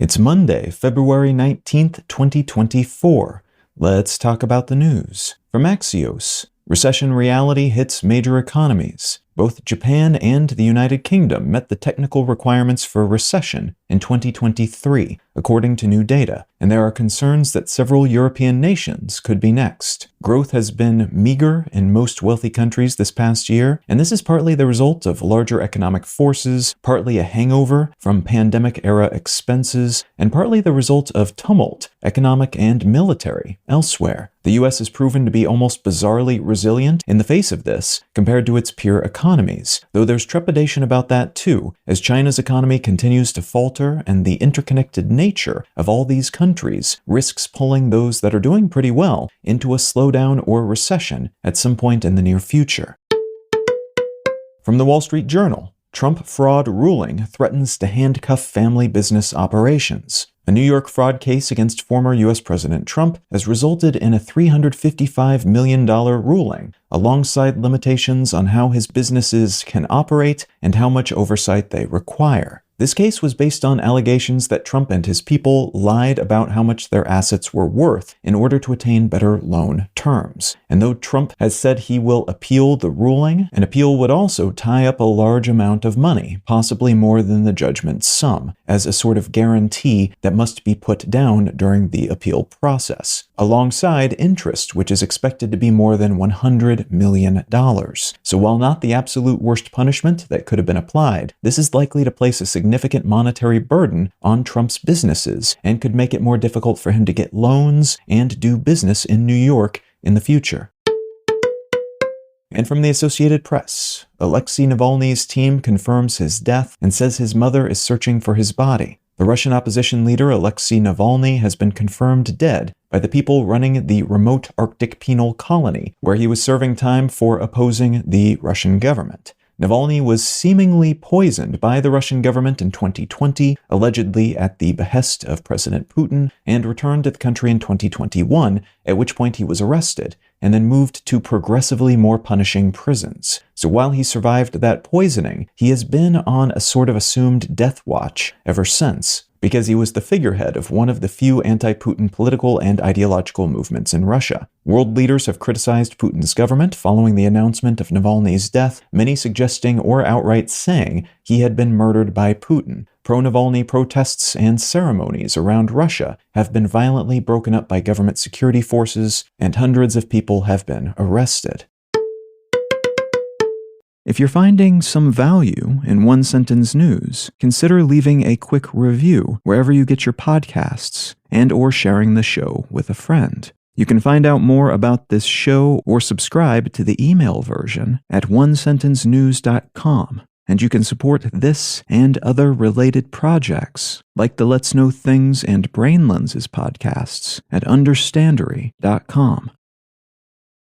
It's Monday, February 19th, 2024. Let's talk about the news. From Axios, recession reality hits major economies. Both Japan and the United Kingdom met the technical requirements for recession in 2023, according to new data, and there are concerns that several European nations could be next. Growth has been meager in most wealthy countries this past year, and this is partly the result of larger economic forces, partly a hangover from pandemic-era expenses, and partly the result of tumult, economic and military, elsewhere. The US has proven to be almost bizarrely resilient in the face of this compared to its peer economies, though there's trepidation about that too, as China's economy continues to falter and the interconnected nature of all these countries risks pulling those that are doing pretty well into a slowdown or recession at some point in the near future. From the Wall Street Journal, Trump fraud ruling threatens to handcuff family business operations. A New York fraud case against former U.S. President Trump has resulted in a $355 million ruling, alongside limitations on how his businesses can operate and how much oversight they require. This case was based on allegations that Trump and his people lied about how much their assets were worth in order to attain better loan terms. And though Trump has said he will appeal the ruling, an appeal would also tie up a large amount of money, possibly more than the judgment sum, as a sort of guarantee that must be put down during the appeal process, alongside interest, which is expected to be more than $100 million. So while not the absolute worst punishment that could have been applied, this is likely to place a significant monetary burden on Trump's businesses and could make it more difficult for him to get loans and do business in New York in the future. And from the Associated Press, Alexei Navalny's team confirms his death and says his mother is searching for his body. The Russian opposition leader Alexei Navalny has been confirmed dead by the people running the remote Arctic penal colony, where he was serving time for opposing the Russian government. Navalny was seemingly poisoned by the Russian government in 2020, allegedly at the behest of President Putin, and returned to the country in 2021, at which point he was arrested, and then moved to progressively more punishing prisons. So while he survived that poisoning, he has been on a sort of assumed death watch ever since, because he was the figurehead of one of the few anti-Putin political and ideological movements in Russia. World leaders have criticized Putin's government following the announcement of Navalny's death, many suggesting or outright saying he had been murdered by Putin. Pro-Navalny protests and ceremonies around Russia have been violently broken up by government security forces, and hundreds of people have been arrested. If you're finding some value in One Sentence News, consider leaving a quick review wherever you get your podcasts and/or sharing the show with a friend. You can find out more about this show or subscribe to the email version at onesentencenews.com. And you can support this and other related projects, like the Let's Know Things and Brain Lenses podcasts, at understandery.com.